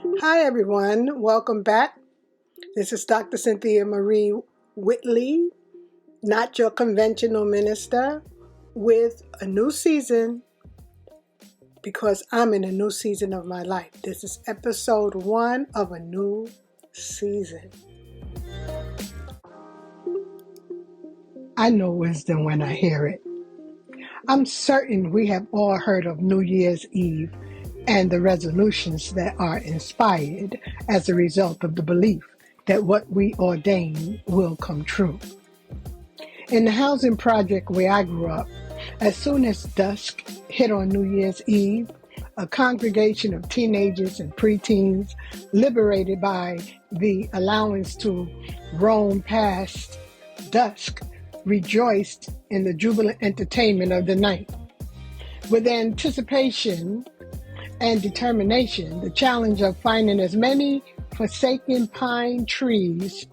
Hi, everyone. Welcome back. This is Dr. Cynthia Marie Whitley, not your conventional minister, with a new season because I'm in a new season of my life. This is episode 1 of a new season. I know wisdom when I hear it. I'm certain we have all heard of New Year's Eve and the resolutions that are inspired as a result of the belief that what we ordain will come true. In the housing project where I grew up, as soon as dusk hit on New Year's Eve, a congregation of teenagers and preteens, liberated by the allowance to roam past dusk, rejoiced in the jubilant entertainment of the night. With anticipation and determination, the challenge of finding as many forsaken pine trees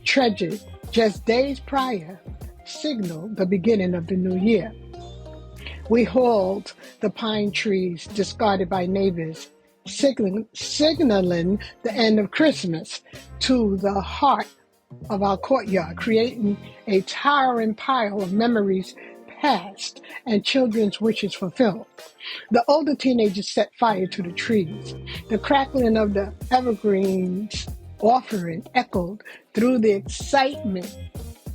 treasured just days prior signaled the beginning of the new year. We hauled the pine trees discarded by neighbors, signaling the end of Christmas to the heart of our courtyard, creating a towering pile of memories past and children's wishes fulfilled. The older teenagers set fire to the trees. The crackling of the evergreens offering echoed through the excitement,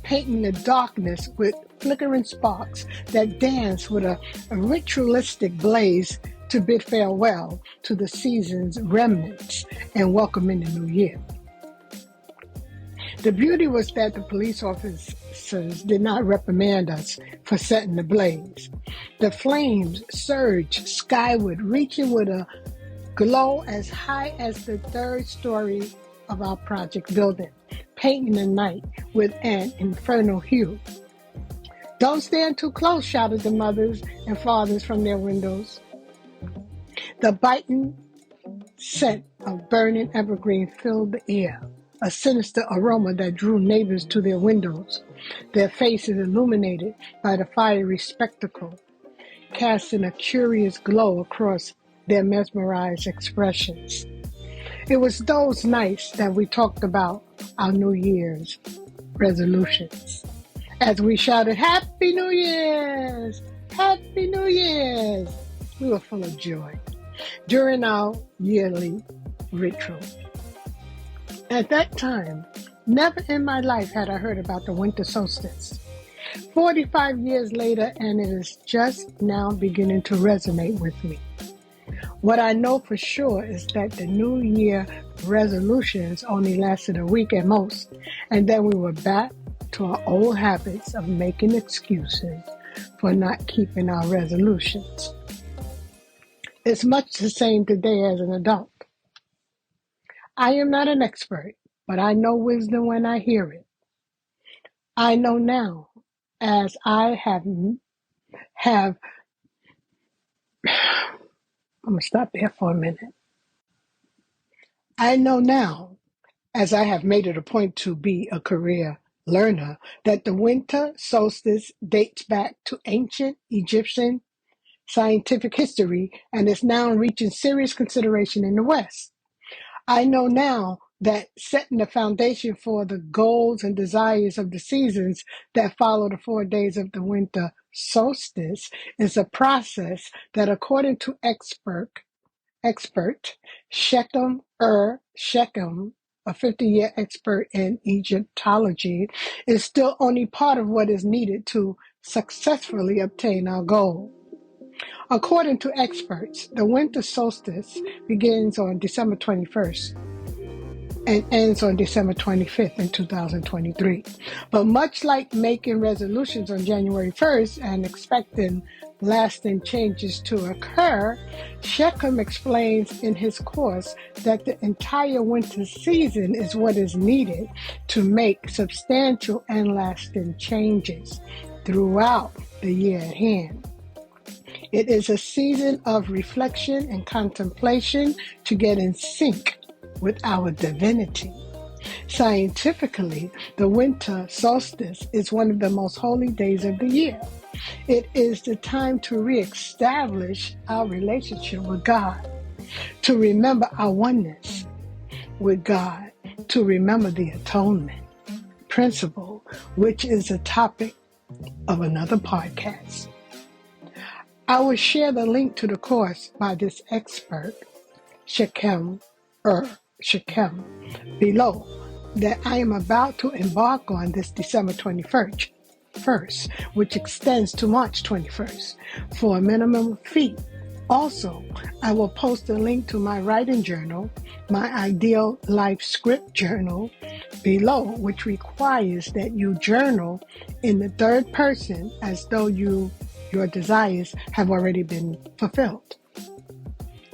painting the darkness with flickering sparks that danced with a ritualistic blaze to bid farewell to the season's remnants and welcome in the new year. The beauty was that the police officers did not reprimand us for setting the blaze. The flames surged skyward, reaching with a glow as high as the third story of our project building, painting the night with an infernal hue. "Don't stand too close," shouted the mothers and fathers from their windows. The biting scent of burning evergreen filled the air, a sinister aroma that drew neighbors to their windows, their faces illuminated by the fiery spectacle, casting a curious glow across their mesmerized expressions. It was those nights that we talked about our New Year's resolutions. As we shouted, "Happy New Year's! Happy New Year's!" We were full of joy during our yearly ritual. At that time, never in my life had I heard about the winter solstice. 45 years later, and it is just now beginning to resonate with me. What I know for sure is that the New Year resolutions only lasted a week at most, and then we were back to our old habits of making excuses for not keeping our resolutions. It's much the same today as an adult. I am not an expert, but I know wisdom when I hear it. I know now, as I have I'm going to stop there for a minute. I know now, as I have made it a point to be a career learner, that the winter solstice dates back to ancient Egyptian scientific history and is now reaching serious consideration in the West. I know now that setting the foundation for the goals and desires of the seasons that follow the 4 days of the winter solstice is a process that, according to expert Shechem, a 50-year expert in Egyptology, is still only part of what is needed to successfully obtain our goal. According to experts, the winter solstice begins on December 21st and ends on December 25th in 2023. But much like making resolutions on January 1st and expecting lasting changes to occur, Shechem explains in his course that the entire winter season is what is needed to make substantial and lasting changes throughout the year at hand. It is a season of reflection and contemplation to get in sync with our divinity. Scientifically, the winter solstice is one of the most holy days of the year. It is the time to reestablish our relationship with God, to remember our oneness, with God to remember the atonement principle, which is a topic of another podcast. I will share the link to the course by this expert, Shechem, below, that I am about to embark on this December 21st, which extends to March 21st, for a minimum fee. Also, I will post a link to my writing journal, my ideal life script journal, below, which requires that you journal in the third person as though your desires have already been fulfilled.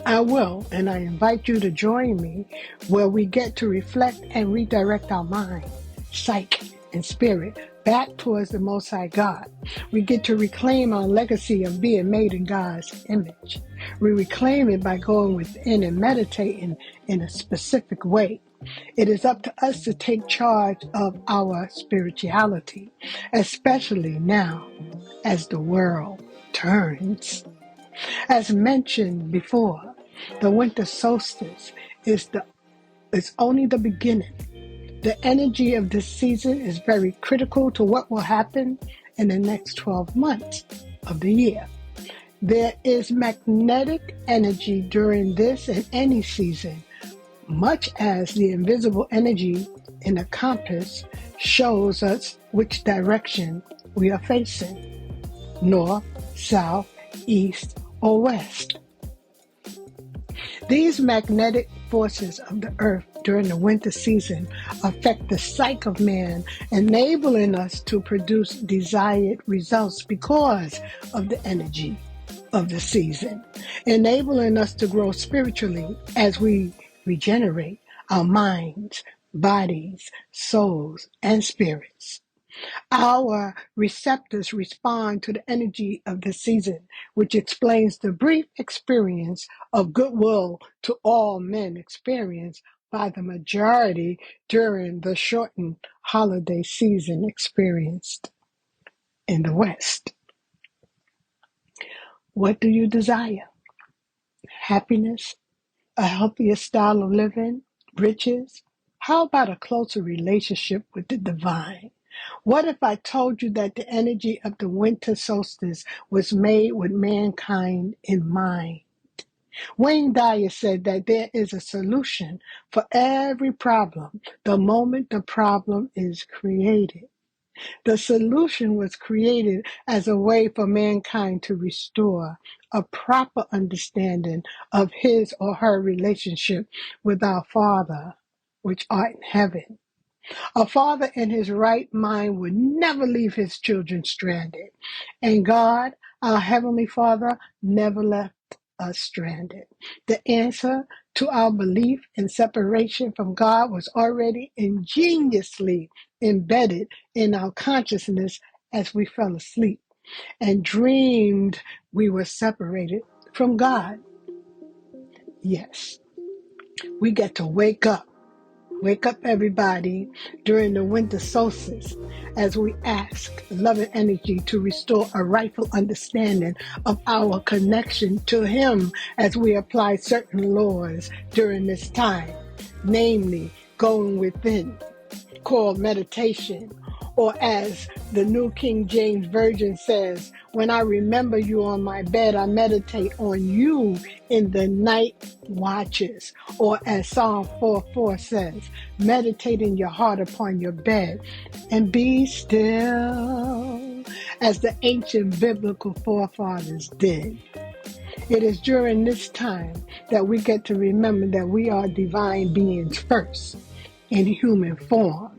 I will, and I invite you to join me, where we get to reflect and redirect our mind, psyche, and spirit back towards the Most High God. We get to reclaim our legacy of being made in God's image. We reclaim it by going within and meditating in a specific way. It is up to us to take charge of our spirituality, especially now as the world turns. As mentioned before, the winter solstice is only the beginning. The energy of this season is very critical to what will happen in the next 12 months of the year. There is magnetic energy during this and any season, much as the invisible energy in a compass shows us which direction we are facing, north, south, east, or west. These magnetic forces of the earth during the winter season affect the psyche of man, enabling us to produce desired results because of the energy of the season, enabling us to grow spiritually as we regenerate our minds, bodies, souls, and spirits. Our receptors respond to the energy of the season, which explains the brief experience of goodwill to all men experienced by the majority during the shortened holiday season experienced in the West. What do you desire? Happiness? A healthier style of living? Riches? How about a closer relationship with the divine? What if I told you that the energy of the winter solstice was made with mankind in mind? Wayne Dyer said that there is a solution for every problem the moment the problem is created. The solution was created as a way for mankind to restore a proper understanding of his or her relationship with our Father, which art in heaven. A father in his right mind would never leave his children stranded. And God, our Heavenly Father, never left us stranded. The answer to our belief in separation from God was already ingeniously embedded in our consciousness as we fell asleep and dreamed we were separated from God. Yes, we get to wake up. Wake up, everybody, during the winter solstice as we ask loving energy to restore a rightful understanding of our connection to Him as we apply certain laws during this time, namely going within, called meditation, or as the New King James Version says, when I remember you on my bed, I meditate on you in the night watches. Or as Psalm 4:4 says, meditate in your heart upon your bed and be still, as the ancient biblical forefathers did. It is during this time that we get to remember that we are divine beings first in human form.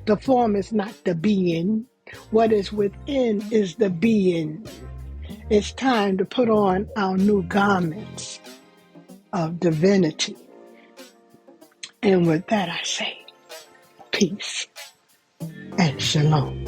The form is not the being. What is within is the being. It's time to put on our new garments of divinity. And with that I say, peace and shalom.